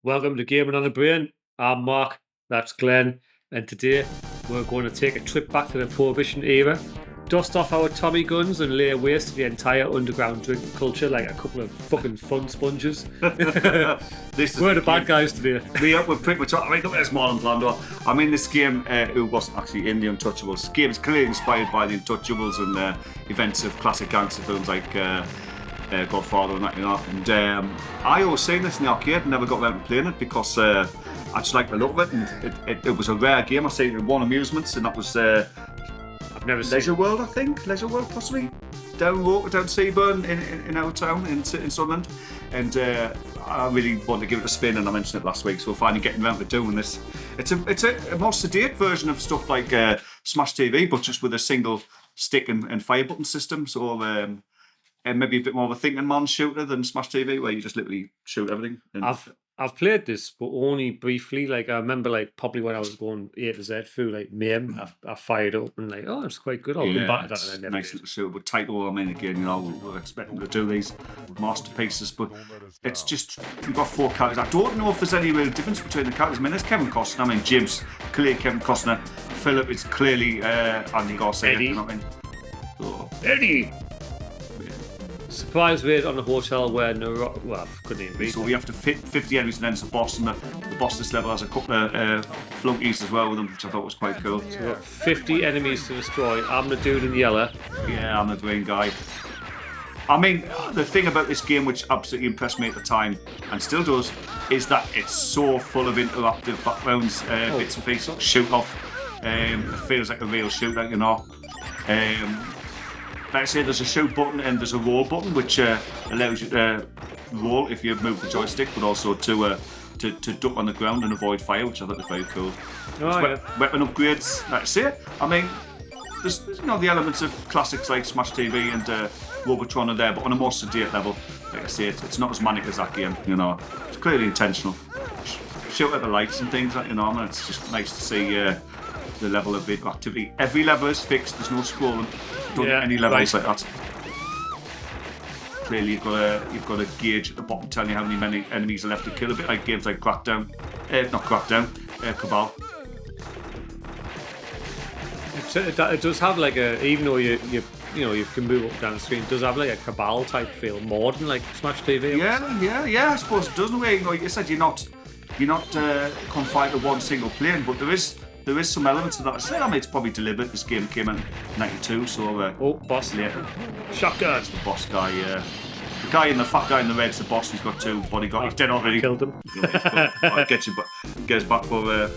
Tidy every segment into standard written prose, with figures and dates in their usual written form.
Welcome to Gaming on the Brain. I'm Mark, that's Glenn, and today we're going to take a trip back to the Prohibition era, dust off our Tommy guns, and lay waste to the entire underground drinking culture like a couple of fucking fun sponges. We're the bad guys today. We're pretty much. I mean, look at this Marlon Blando. I mean, this game, who wasn't actually in The Untouchables. The game is clearly inspired by The Untouchables and events of classic gangster films like Godfather and that, you know. And I always seen this in the arcade and never got around to playing it because I just like the look of it, and it was a rare game. I seen it in One Amusements, and that was I've never seen Leisure World, I think. Leisure World, possibly. Down Seaburn in our town in Sunderland. And I really wanted to give it a spin, and I mentioned it last week, so we're finally getting around to doing this. It's a more sedate version of stuff like Smash TV, but just with a single stick and fire button system. So and maybe a bit more of a thinking man shooter than Smash TV, where you just literally shoot everything. And I've played this, but only briefly. Like I remember, like probably when I was going A to Z through like Mayhem, I fired up and like, oh, it's quite good. I'll come back to that. And I never nice did. little shooter, but title. I mean, again, you know, we're expecting to do these masterpieces, but it's just you've got four characters. I don't know if there's any real difference between the characters. I mean, there's Kevin Costner. I mean, Jim's clearly Kevin Costner. Philip is clearly Andy Garcia. Eddie. You know what I mean? So, Eddie. Surprise raid on the hotel where well, I couldn't even read. So we have to fit 50 enemies and then it's a boss, and the boss this level has a couple of flunkies as well with them, which I thought was quite cool. So we've got 50 enemies to destroy. I'm the dude in yellow. Yeah, I'm the green guy. I mean, the thing about this game which absolutely impressed me at the time, and still does, is that it's so full of interactive backgrounds, bits and pieces, shoot off. It feels like a real shootout, you know. Like I say, there's a shoot button and there's a roll button, which allows you to roll if you move the joystick, but also to duck on the ground and avoid fire, which I thought was very cool. Weapon upgrades, like I say. I mean, there's the elements of classics like Smash TV and Robotron are there, but on a more sedate level. Like I say, it's not as manic as that game, you know. It's clearly intentional. Shoot at the lights and things, like, you know, and it's just nice to see the level of interactivity. Every level is fixed, there's no scrolling. Don't any levels like that. Clearly, you've got a gauge at the bottom telling you how many enemies are left to kill. A bit like games like Cabal. It does have like a, even though you can move up down the screen, it does have like a Cabal type feel more than like Smash TV. Yeah. I suppose it does in a way. You know, like you said, you're not confined to one single plane, but there is some elements of that. I say, I mean, it's probably deliberate. This game came in '92, so boss later. Shotgun. That's the boss guy. The fat guy in the red's the boss. He's got two bodyguards. He's dead already. Killed him. Get us back for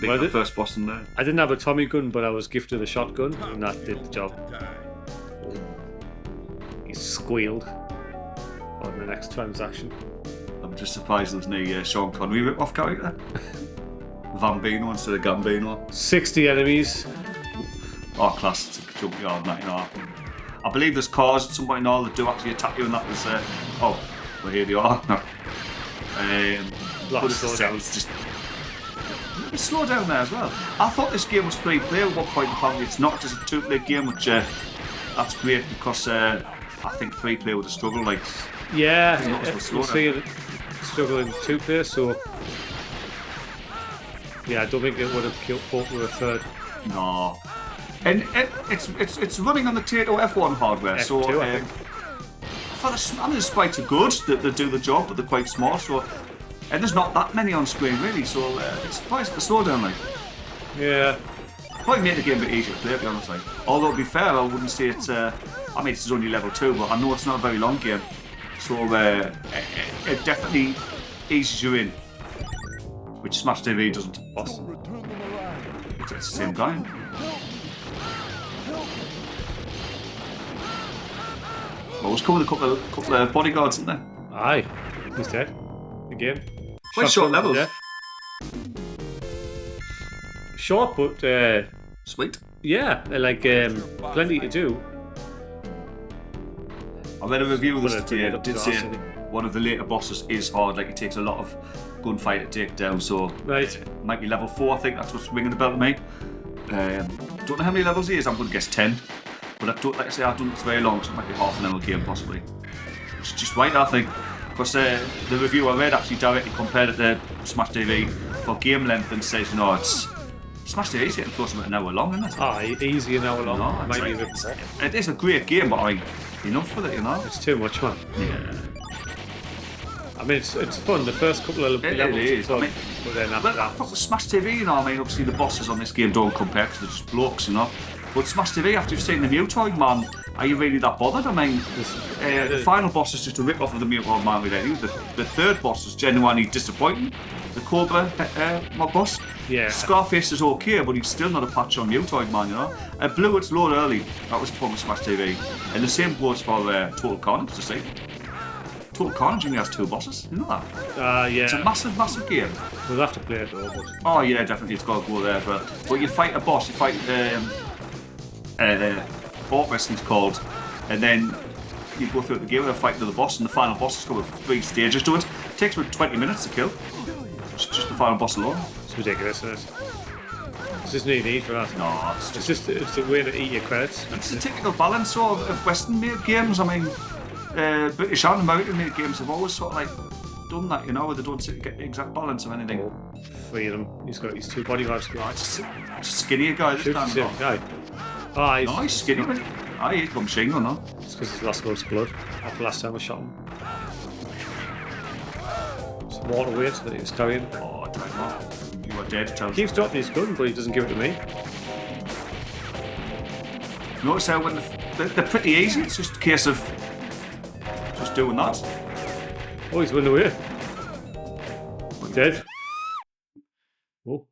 being the first boss in there. I didn't have a Tommy gun, but I was gifted a shotgun, and that did the job. He squealed on the next transaction. I'm just surprised there's no Sean Connery rip-off character. Vambino instead of Gambino. 60 enemies. Oh, class. It's a junkyard, that, you know. I believe there's cars at some point and all that do actually attack you, and that was well, here they are. But it's just it's slow down there as well. I thought this game was free play at one point. Apparently it's not just a two-player game, which that's great because I think free play would have struggled. Like, yeah, you see it struggling two-player, so yeah, I don't think it would have killed both with a third. No. And it's running on the Tato F1 hardware, F2, so I think. the sprites are good, they do the job, but they're quite small, so and there's not that many on screen really, so it's surprising the slowdown, like. Yeah. Probably make the game a bit easier to play, to be honest, like. Although to be fair, I wouldn't say it's I mean it's only level 2, but I know it's not a very long game. So it definitely eases you in. Which Smash TV doesn't. Awesome. It's the same guy. Always come with a couple of bodyguards, isn't there? Aye. He's dead. Again. Quite short levels. Short, but sweet. Yeah, like plenty to do. I read a review of this today. It did say one of the later bosses is hard. Like it takes a lot of gunfight to take down. So it might be level 4. I think that's what's ringing the bell to me. Don't know how many levels he is. I'm going to guess 10. But I don't, like I say, I've done this very long, so it might be half an hour game possibly. It's just right, I think. Because the review I read actually directly compared it to Smash TV for game length and says, you know, it's Smash TV is getting close to an hour long, isn't it? Ah, easy an hour long. No, Maybe it's even like- more. it is a great game, but I mean, enough with it, you know? It's too much, man. Yeah. I mean, it's fun. The first couple of levels is. are fun, I mean, but then after But that, with Smash TV, you know, I mean, obviously the bosses on this game don't compare because they're just blokes, you know. But Smash TV, after you've seen the Mutoid Man, are you really that bothered? I mean, the final boss is just a rip off of the Mutoid Man with it. The third boss is genuinely disappointing. The Cobra mob boss. Yeah. Scarface is okay, but he's still not a patch on Mutoid Man, you know. Blew its load early. That was fun with Smash TV. And the same goes for Total Carnage, to see. Total Carnage only has 2 bosses, you know that? yeah, It's a massive, massive game. we'll have to play it though. But Oh yeah, definitely, it's got to go there as well. But you fight a boss, you fight Orcus, he's called, and then you go through the game with a fight to the boss, and the final boss has got 3 stages to it. It takes about 20 minutes to kill. It's just the final boss alone. it's ridiculous, isn't it? There's just no need for that. No, It's a way to eat your credits. it's the typical balance sort of Western-made games. I mean, British and American-made games have always sort of like done that, you know, where they don't get the exact balance of anything. Oh, 3 of them. He's got his 2 bodyguards. It's a skinnier guy this Shoot time. the same guy. Oh, he's No, he's skinny, but he's got machine gun, no? It's because he's lost most blood after last time I shot him. Some water weight that he was carrying. Oh, I don't know. You are dead, tell He keeps dropping his gun, but he doesn't give it to me. Notice how when they're pretty easy, it's just a case of just doing that. Oh, he's running away. Dead. Oh,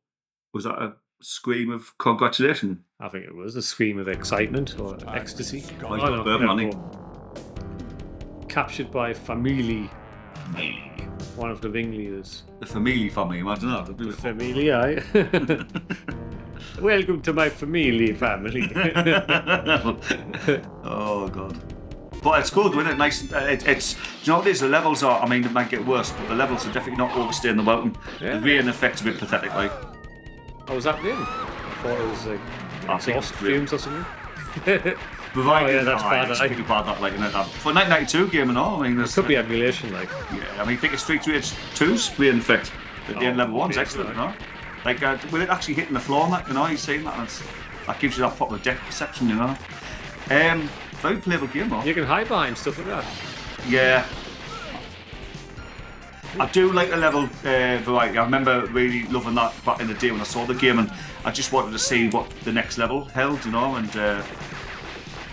Was that a scream of congratulations? I think it was a scream of excitement or ecstasy. Oh, he's got burnt money. Captured by Family, one of the ringleaders. The Family family, imagine that. That'd be beautiful. Family, aye. Welcome to my family. Oh god. But it's good, isn't it? Nice. It's. Do you know what it is? The levels are. I mean, it might get worse, but the levels are definitely not overstaying the welcome. Yeah. The rain effect's a bit pathetic, like. Oh, was that rain? I thought it was like I think exhaust it's rain. fumes or something. But Oh, yeah, that's bad, It's aye. pretty bad, that, like, isn't it? For a 1992 game and all, I mean, there's. Could be emulation, like. Yeah, I mean, think it's Street Rage 2's rain effect. At the end level 1's okay, excellent, right. you know? Like, with it actually hitting the floor and that, you know, you've seen that, and that gives you that proper depth perception, you know? Very playable game, though. You can hide behind stuff like that. Yeah. I do like the level variety. I remember really loving that back in the day when I saw the game, and I just wanted to see what the next level held, you know, and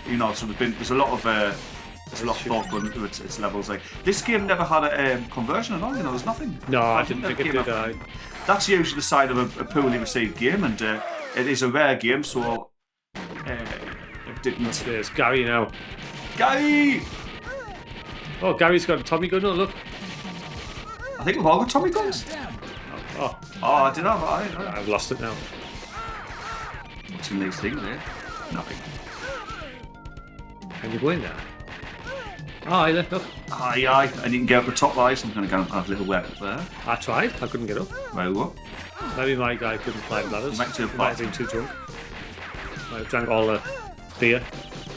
you know, so there's a lot of thought going into its levels. Like this game never had a conversion at all, you know, there's nothing. No, I didn't think it came did. out. That's usually the side of a poorly received game, and it is a rare game, so it didn't. There's Gary now. Gary! Oh, Gary's got a Tommy gun. Oh, look. I think we've all got Tommy guns. Oh, Oh, I don't know, but I've lost it now. what's in these things there? Nothing. Can you go in there? Oh, yeah, look. Aye, and you can get up the top right, so I'm going to go and have a little work up there. I tried. I couldn't get up. Very well. Maybe my guy couldn't climb ladders. Might too He might have been too drunk. Might have drank all the beer.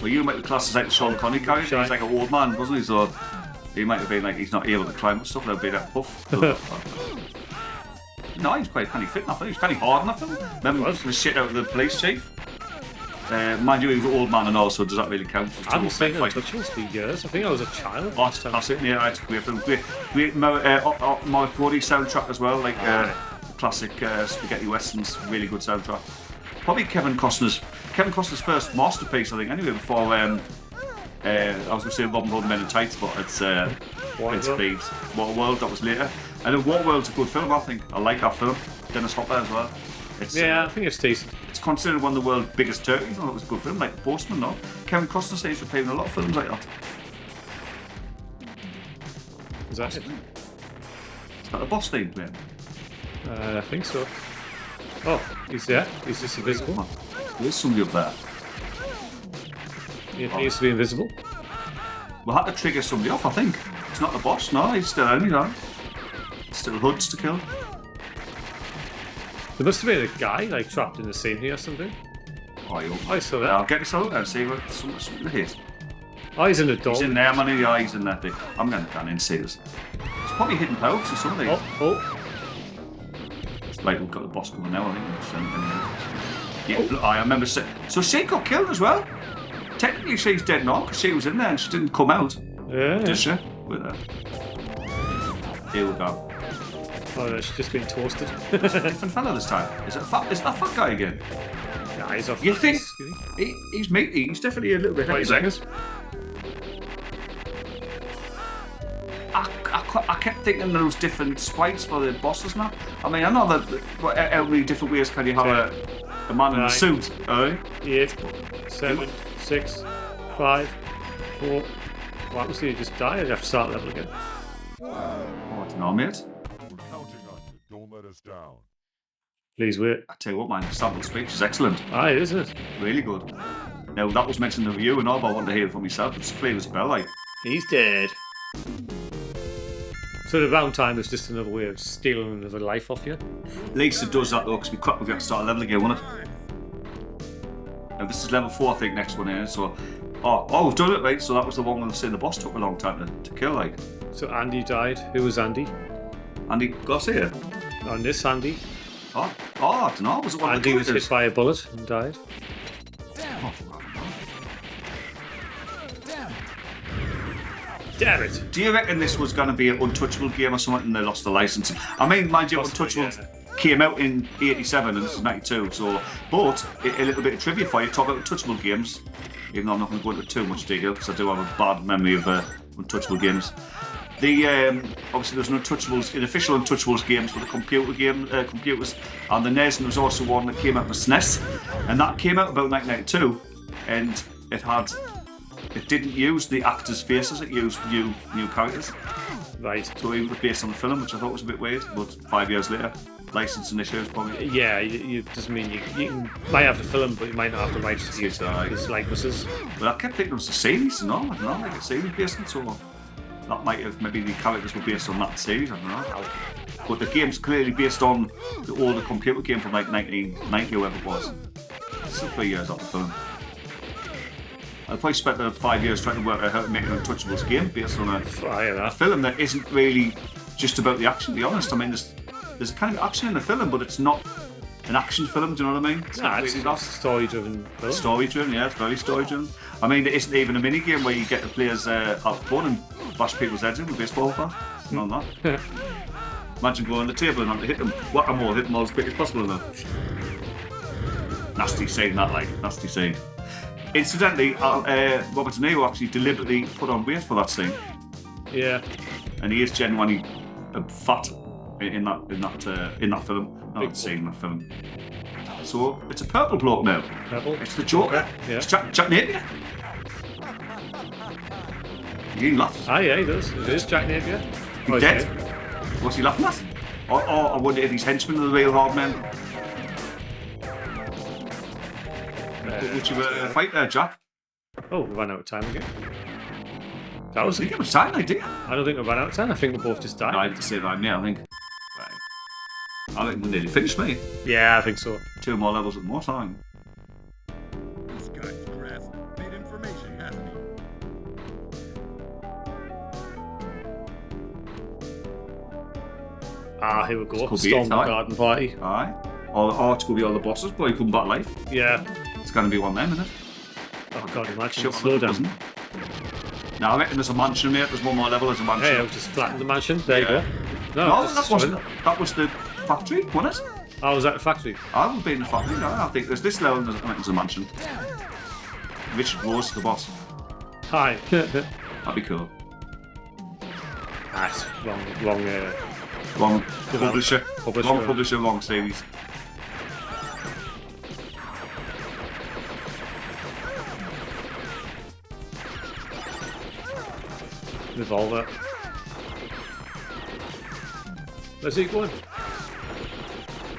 Well, you might be classed as like the Sean Connery character. He's like an old man, wasn't he? So he might have been like he's not able to climb up stuff. There'll be that puff. No, he's quite kind of fit enough. He was kind of hard enough. Remember the shit out of the police chief. Mind you, he was an old man and all, so does that really count? I haven't seen Untouchables for years. I think I was a child. Oh, that's it. Yeah, it's a great film. Great Mark Brody soundtrack as well, like classic spaghetti westerns. Really good soundtrack. Probably Kevin Costner's first masterpiece, I think. Anyway, before I was going to say Robin Hood Men in Tights, but it's Thieves. Waterworld, that was later. And Waterworld's a good film, I think. I like that film. Dennis Hopper as well. Yeah, I think it's decent. It's considered one of the world's biggest turkeys. I thought it was a good film, like The Postman, no? Kevin Costner says he's appearing in a lot of films like that. Is that it? Is that the boss theme playing? I think so. Oh, he's there. He's just invisible. There's somebody up there. He needs to be invisible. We'll have to trigger somebody off, I think. It's not the boss, no, he's still enemy, no. Still hoods to kill. There must have been a guy like trapped in the scene here or something. Oh, you I saw that. I'll get this out and see what something to hit. Oh, he's in the door. He's in there, man. Yeah, he's in that bit. I'm going to down and see this. It's probably hidden pouch or something. Oh. It's like we've got the boss coming now, I think. Yeah, I remember. So she got killed as well. Technically, she's dead now because she was in there and she didn't come out. Yeah. Did she? With her. Here we go. Oh, she's just been toasted. It's a different fella this time. Is that fat guy again? Nah, he's off. You think? He's meaty. He's definitely a little bit heavy. 20 seconds. I kept thinking there was different sprites for the bosses now. I mean, I know that how many different ways can you have a man in a suit? 8, 7, 6, 5, 4. What happens if you just die? You have to start level again. Oh, I don't know, mate. We're counting on you. Don't let us down. Please wait. I tell you what, man, the sample speech is excellent. Aye, isn't it? Really good. Now, that was mentioned in the review and all, but I want to hear it from myself. It's clear as a bell, like. He's dead. So the round time is just another way of stealing another life off you. At least it does that though, because we've got to start a level again, won't it? Now this is level 4, I think, next one here. So, we've done it, right? So that was the one we've seen the boss took a long time to kill, like. So Andy died. Who was Andy? Andy Garcia. On this Andy. I don't know. Was it one of the Andy was characters? hit by a bullet and died. Damn it! Do you reckon this was going to be an Untouchable game or something and they lost the license? I mean, mind you, Untouchable came out in 87 and this is 92, so... But, a little bit of trivia for you, talk about Untouchable games, even though I'm not going to go into too much detail because I do have a bad memory of Untouchable games. Obviously there's an official Untouchables games for the computers, and the NES, and there was also one that came out with SNES, and that came out about 1992, and it didn't use the actors' faces, it used new characters. Right. So it was based on the film, which I thought was a bit weird, but 5 years later, licensing issues probably. Yeah, it doesn't mean you might have the film, but you might not have the rights to use his likenesses. But I kept thinking it was a series, I don't know, like a series based on, so that might have, maybe the characters were based on that series, I don't know. But the game's clearly based on the older computer game from like 1990 or whatever it was. It's still 3 years after the film. I probably spent 5 years trying to work out how to make an Untouchables game based on a film that isn't really just about the action, to be honest. I mean, there's kind of action in the film, but it's not an action film, do you know what I mean? It's a story-driven film. Story-driven, yeah, it's very story-driven. I mean, there isn't even a mini-game where you get the players out fun and bash people's heads in with a baseball bat. It's not that. Imagine going on the table and have to hit them, whack them all, hit them all as quick as possible now. Nasty scene, that, like, nasty scene. Incidentally, Robert De Niro actually deliberately put on weight for that scene. Yeah. And he is genuinely fat in that film. Not scene in that film. So it's a purple bloke now. Purple? It's the Joker. Yeah. It's Jack Napier. He laughs. Ah, yeah, he does. It is Jack Napier. He's dead. What's he laughing at? Or I wonder if he's henchmen are the real hard men. Would you fight there, Jack? Oh, we ran out of time again. That was. I think it was time, did you? I don't think we ran out of time. I think we both just died. I had to say that, yeah, I think. Right. I think we nearly finished, mate. Yeah, I think so. 2 more levels at more time. This guy's grasped big information, hasn't he? Ah, here we go. Could be Storm it, the aye. garden party. Aye. Or it's going to be all the bosses, but he come back life. Yeah. It's going to be one of them, isn't it? Oh god, imagine. Shut Slow up, down. doesn't it? Now I reckon there's a mansion, mate. There's one more level as a mansion. Hey, I've just flattened the mansion. There you go. No, just that wasn't. destroyed it. That was the factory, wasn't it? Oh, was that the factory? I would be in the factory. No, I think there's this level and there's a mansion. Richard Rose, the boss. Hi. That'd be cool. That's wrong. Long publisher. Publisher. Long publisher, long series. Revolver. Where's he going?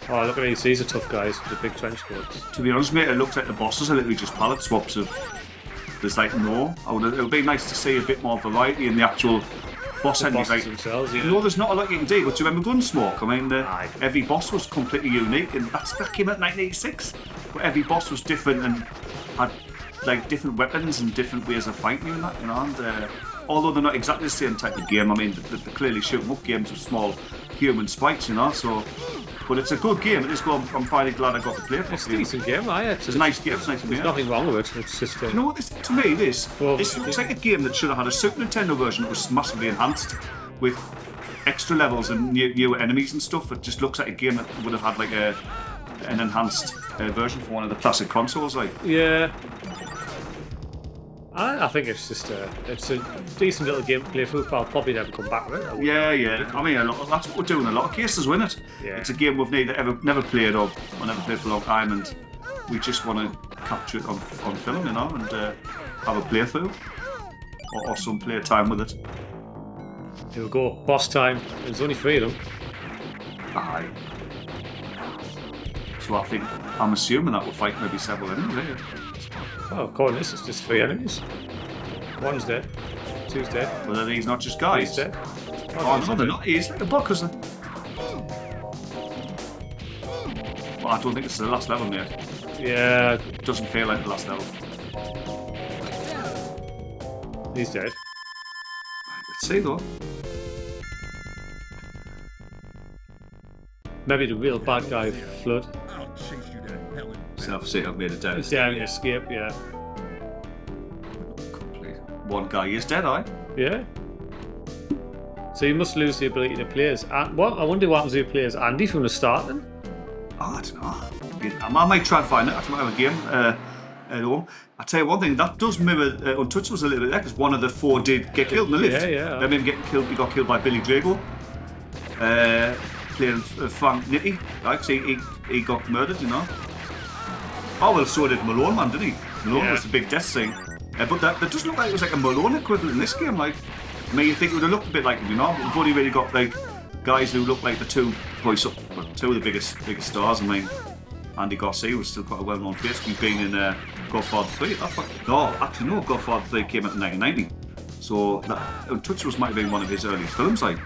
Oh, look at these. These are tough guys with the big trench coats. To be honest, mate, it looks like the bosses are literally just palette swaps of. There's like no. It would be nice to see a bit more variety in the actual boss enemies. Like, themselves, yeah. No, there's not a lot you can do. But do you remember Gunsmoke? I mean, Aye. every boss was completely unique, and that came out in 1986. But every boss was different and had like different weapons and different ways of fighting you and that, you know. And although they're not exactly the same type of game, I mean, they're clearly shooting up games with small human spikes, you know. So, but it's a good game. It is good. I'm finally glad I got to play it. It's a decent game, aye. It's a nice game. It's nice to There's nothing wrong with it. It's just. You know what? To me, this Well, looks like a game that should have had a Super Nintendo version that was massively enhanced with extra levels and new enemies and stuff. It just looks like a game that would have had like an enhanced version for one of the classic consoles, like. Yeah. I think it's just it's a decent little game to play through. I'll probably never come back with it. Yeah. I mean, that's what we're doing in a lot of cases, isn't it? Yeah. It's a game we've never played or never played for a long time, and we just want to capture it on film, you know, and have a playthrough or some play time with it. Here we go. Boss time. There's only 3 of them. Aye. So I'm assuming that we'll fight maybe several enemies, eh? Oh, according to this, it's just 3 enemies. 1's dead. 2's dead. But then he's not just 3's guys. dead. Oh no, they're not. He's like a bug, isn't he? Well, I don't think it's the last level, mate. Yeah, It doesn't feel like the last level. he's dead. Let's see though. Maybe the real bad guy, Flood. I'll chase you to hell in Self-see, I've made it down. It's down to escape, yeah. One guy is dead, aye? Yeah. So you must lose the ability to play as... I wonder what happens if you play as Andy from the start then? Oh, I don't know. I might try and find it. I might have a game at home. I'll tell you one thing, that does mirror Untouchables a little bit there, because one of the 4 did get killed in the lift. Yeah. Remember him getting killed? He got killed by Billy Drago. Playing Frank Nitti, right? So he got murdered, you know. Oh, well, so did Malone, man, didn't he? Malone was the big death thing. But that does look like it was like a Malone equivalent in this game. Like, I mean, you think it would have looked a bit like him, you know? We've only really got like guys who look like the two of the biggest stars. I mean, Andy Garcia was still quite a well-known face. He's been in Godfather 3. No, Godfather 3 came out in 1990. So Untouchables might have been one of his earliest films, like.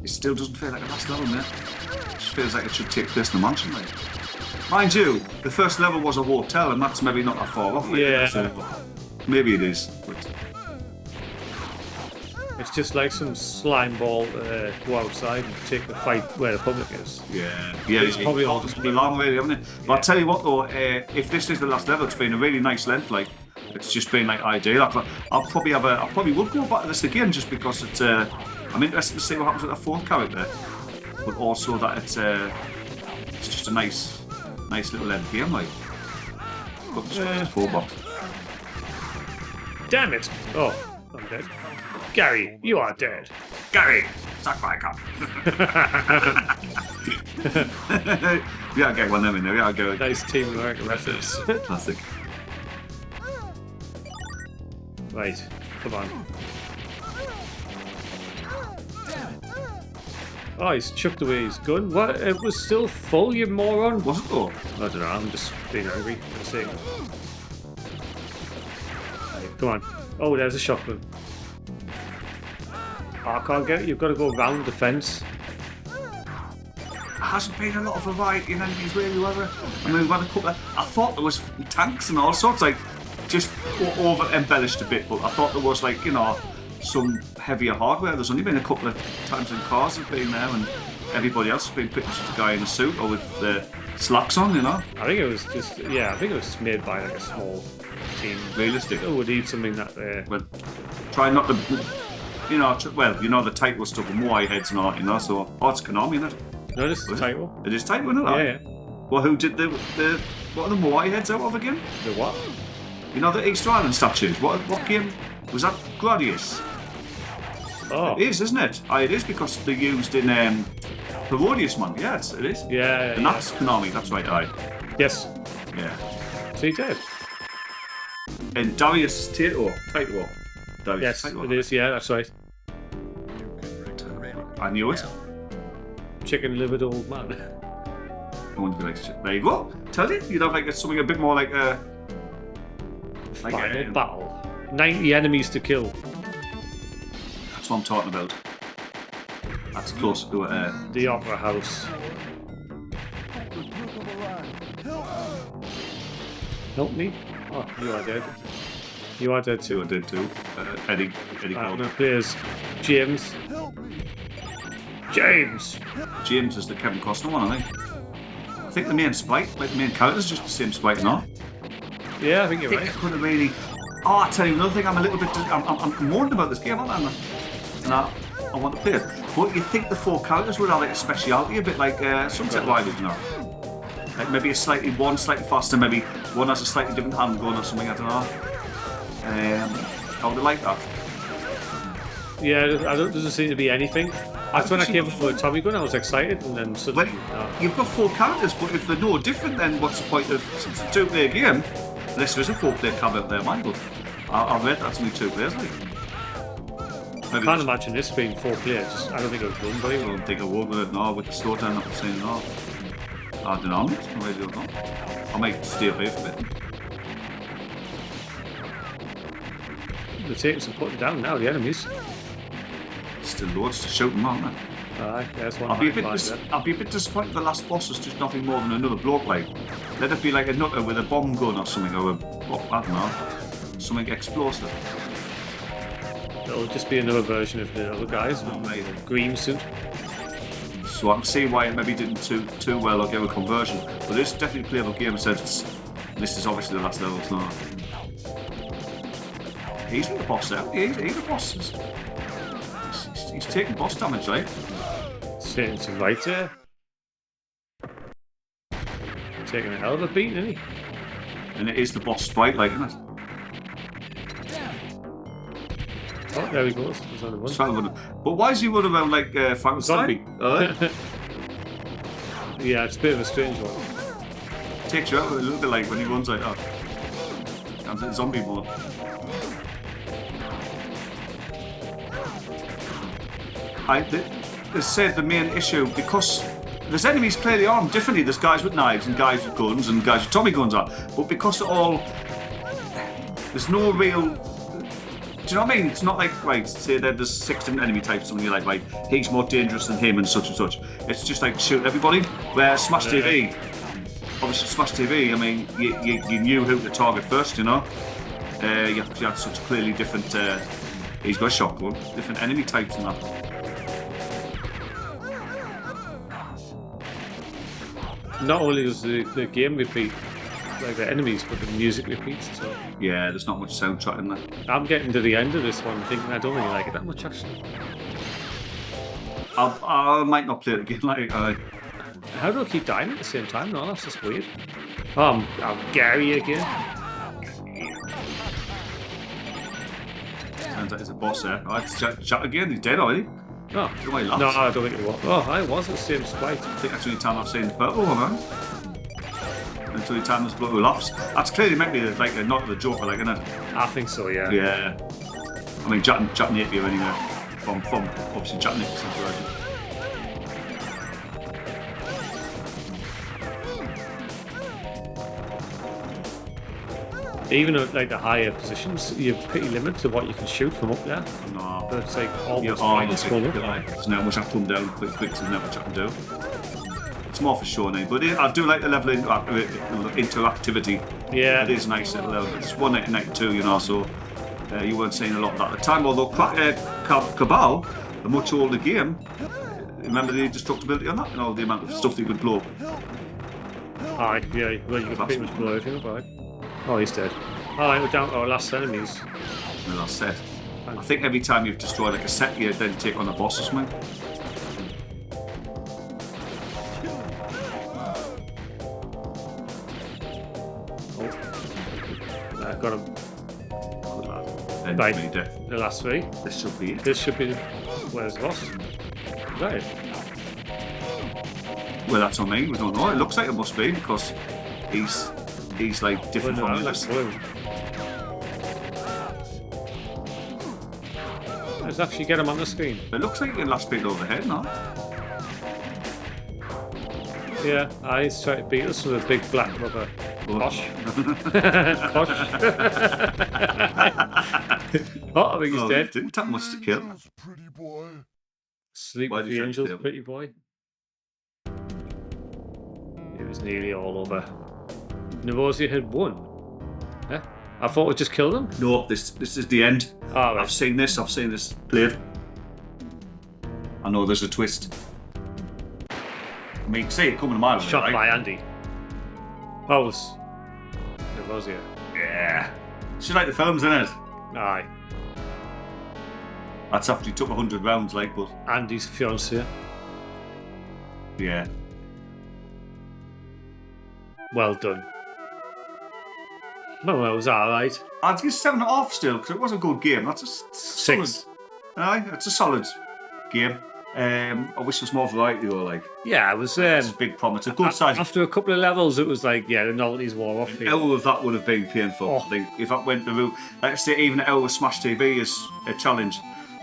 It still doesn't feel like a last level, mate. It just feels like it should take place in a mansion, like. Mind you, the first level was a hotel, and that's maybe not that far off. Like, Yeah. So maybe it is, but It's just like some slime ball go outside and take the fight where the public is. yeah, It's probably all just been long, really, haven't it? But I'll tell you what, though, if this is the last level, it's been a really nice length. Like, it's just been like ideal. I probably would go back to this again just because it's. I'm interested to see what happens with that 4th character, but also that it's just a nice little end game, like. Got the 4 box. Damn it! Oh, I'm dead. Gary, you are dead. Gary, suck my cock. Yeah, get one of them in there. Yeah, go. Nice teamwork reference. Classic. Right, come on. Oh, he's chucked away his gun. What? It was still full, you moron. Was it though? I don't know, I'm just being angry. I'm saying. Right, come on. Oh, there's a shotgun. Oh, I can't get it. You've got to go round the fence. There hasn't been a lot of variety in enemies, really, was there? I mean, we've had a couple of. I thought there was tanks and all sorts, like, just over embellished a bit, but I thought there was, like, you know, some heavier hardware. There's only been a couple of times when cars have been there, and everybody else has been picking just a guy in a suit or with the slacks on, you know? I think it was just, I think it was just made by like a small team. Realistic. It would need something that. Well, try not to. You know, the title stuff with Moai heads and all, you know, so. Oh, it's Konami, isn't it? No, this is the title. It is title, isn't it? Yeah. Well, who did the. What are the Moai heads out of again? The what? You know, the Easter Island statues. What game? Was that Gladius? Oh. It is, isn't it? It is because they're used in Parodius, man. Yeah, it is. Yeah. And that's Konami, that's right, Yes. Yeah. So he did. And Darius Taito. Darius Yes, Taito, it is. Yeah, that's right. I knew it. Chicken-livered old man. I wonder if he likes it. There you go. Tell you, you'd have like something a bit more like a. Final battle. 90 enemies to kill. That's what I'm talking about. That's close to The Opera House. Help me. Oh, you are dead. You are dead Two too. I did too. Eddie I'm Gold. going to play as James. James! James is the Kevin Costner one, I think. I think the main sprite, like the main character, is just the same sprite, no? Yeah, I think you're I think right. it could have really. Oh, I tell you another thing. I'm a little bit. I'm mourned about this game, aren't I? And I want to play it. But you think the 4 characters would have like a speciality, a bit like Sunset Riders, you know? Like maybe one slightly faster, maybe one has a slightly different handgun or something. I don't know. I would have liked that. Yeah, there doesn't seem to be anything. That's when I came up with Tommy gun, I was excited, and then suddenly. You've got 4 characters, but if they're no different, then what's the point of since it's a 2-player game? Unless there is a 4-player cab out there, mind, but I read that's only 2 players. Like. I can't imagine this being 4 players. I don't think it would run very I well. don't think I would with it now with the slowdown that we're seeing now. I don't know, mate. I really don't know. I might stay away from it. The takers are putting down now, the enemies. Still loads to shoot them, aren't there? Aye, there's one. I'll be a bit disappointed the last boss is just nothing more than another bloke, like. Let it be like a nutter with a bomb gun or something, or I don't know, something explosive. It'll just be another version of the other guys with the green suit. So I can see why it maybe didn't too well or give a conversion. But it's definitely a playable game since this is obviously the last level, so. He's the boss there. He's the boss. He's taking boss damage, right? Sitting to right there. Taking a hell of a beat, isn't he? And it is the boss sprite, like, isn't it? Oh, there he goes. There's only one. But why is he running around like Frankenstein? Zombie. Yeah, it's a bit of a strange one. Takes you out a little bit like when he runs like that. Comes in zombie mode. They said the main issue, because there's enemies clearly armed differently. There's guys with knives and guys with guns and guys with Tommy guns are. But because they're all, there's no real. Do you know what I mean? It's not like, right, say that there's 6 different enemy types and you're like, right, he's more dangerous than him and such and such. It's just like shoot everybody. Where Smash TV, obviously Smash TV, I mean, you knew who to target first, you know? You had such clearly different, he's got a shotgun, different enemy types and that. Not only does the game repeat, like the enemies, but the music repeats as well. Yeah, there's not much soundtrack in there. I'm getting to the end of this one thinking I don't really like it that much actually. I might not play it again. Like, How do I keep dying at the same time? No, that's just weird. Oh, I'm Gary again. sounds like there's a boss there. Oh, it's shot again. He's dead already. Oh. No, he laughed. No, I don't think it was. Oh, I was the same sprite. I think that's the only time I've seen the purple one, man. That's the only time there's bloke who laughs. That's clearly meant to be like not the Joker, like, isn't it? I think so, yeah. Yeah. I mean, Jack Napier anyway. From obviously Jack Napier's version. Even at like the higher positions, you're pretty limited to what you can shoot from up there. No. But it's like almost Oh, minus one up. there's not much I can come down quick, so there's not much I can do. It's more for sure now, but I do like the level of interactivity. Yeah. It is nice little level. It's 1.92, you know, so you weren't seeing a lot of that at the time. Although Cabal, a much older game, remember the destructibility on that? You know, the amount of stuff that you could blow up. Aye, yeah, well, you can pretty much blow everything up, right? Oh, he's dead. Alright, we're down to our last enemies. The last set. I think every time you've destroyed like a set, you then take on a boss or something. I got him. Good lad. Then Right. to me, death. The last three. This should be it. This should be where's the boss? Right. Well, that's on me. We don't know. It looks like it must be because he's like different from the that's others. blue. Let's actually get him on the screen. It looks like you can last beat over the head, no? Yeah, he's trying to beat us with a big black rubber. Posh. Posh. Oh, I think he's dead. Didn't take much to kill. Pretty boy. Sleep Why with did the you angels, say that? pretty boy. It was nearly all over. Nerosia had won. Yeah. I thought we just killed him. No, this is the end. Oh, right. I've seen this played. I know there's a twist. I mean, see it coming a mile away, Shot right? by Andy. Oh, it was here. Yeah. It's like the films, isn't it? Aye. That's after he took 100 rounds, like, but Andy's fiancée. yeah. Well done. No, it was alright. I'd give 7.5 still, because it was a good game. That's a solid. 6. Aye, it's a solid game. I wish there was more variety, though, like. Yeah, it was. It's a big problem. It's a good size. After a couple of levels, it was like, yeah, the novelties wore off. An hour of that would have been painful. Oh. I think if that went the route, like I say, even an hour of Smash TV is a challenge.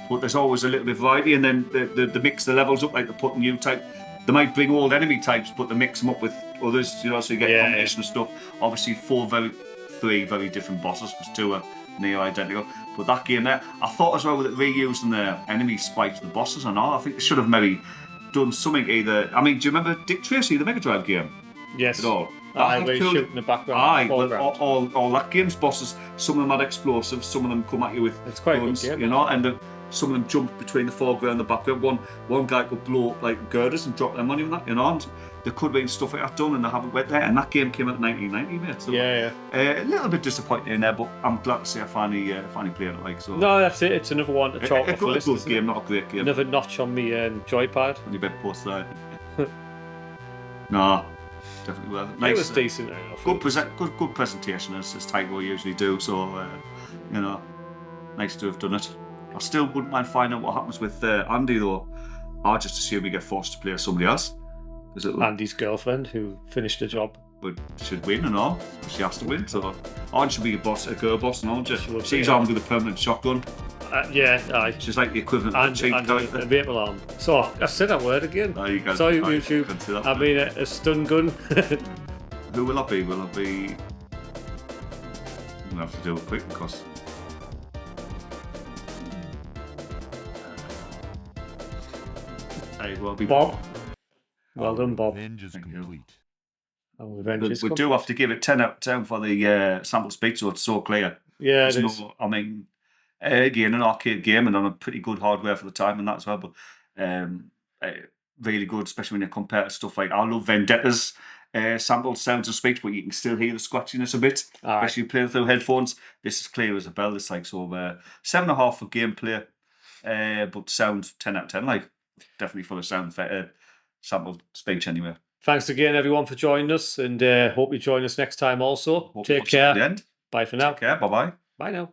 But there's always a little bit of variety, and then they mix the levels up, like they put new type. They might bring old enemy types, but they mix them up with others, you know, so you get a combination of stuff. Obviously, 3 very different bosses, because 2 are near identical. But that game there, I thought as well with it reusing the enemy spikes, the bosses and all, I think they should have maybe done something either. I mean, do you remember Dick Tracy, the Mega Drive game? Yes. At all? Aye, where you shoot in the background. Aye, but all that game's bosses, some of them had explosives, some of them come at you with It's quite guns, a good game. you know, and some of them jump between the foreground and the background. One guy could blow up like girders and drop them on you and that, you know, and there could be stuff like that done and they haven't went there, and that game came out in 1990, mate. So, Yeah. a little bit disappointing in there, but I'm glad to say I finally played it, like, so. No, that's it. It's another one to chalk off the list. A good isn't game, it? not a great game. Another notch on me joypad. Only bit post there. No, definitely worth it. Nice, It was decent enough. good presentation as Tycho usually do. So you know, nice to have done it. I still wouldn't mind finding out what happens with Andy though. I just assume he get forced to play as somebody else. Andy's girlfriend who finished the job. But should win and all. She has to win. So Orange should be a girl boss and all. She's armed with a permanent shotgun. Yeah, aye. She's like the equivalent of a cheap And character. a maple arm. So I said that word again. There you go. Sorry, I YouTube. can see that. I mean a stun gun. Who will I be? Will I be? I'm gonna have to do it quick because. Hey, well, be Bob. Well done, Bob. Revenge is complete. Oh, revenge is we do have to give it 10 out of 10 for the sample speech, so it's so clear. Yeah, it There's is. no, I mean, again, an arcade game and on a pretty good hardware for the time and that as well, but really good, especially when you compare to stuff like, I love Vendetta's sampled sounds of speech, but you can still hear the scratchiness a bit, Aye. especially playing through headphones. This is clear as a bell. It's like, so 7.5 for gameplay, but sound 10 out of 10, like, definitely for the sound sampled speech anyway. Thanks again, everyone, for joining us, and hope you join us next time also. Hope Take you watch it to care. the end. Bye for now. Take care. Bye-bye. Bye now.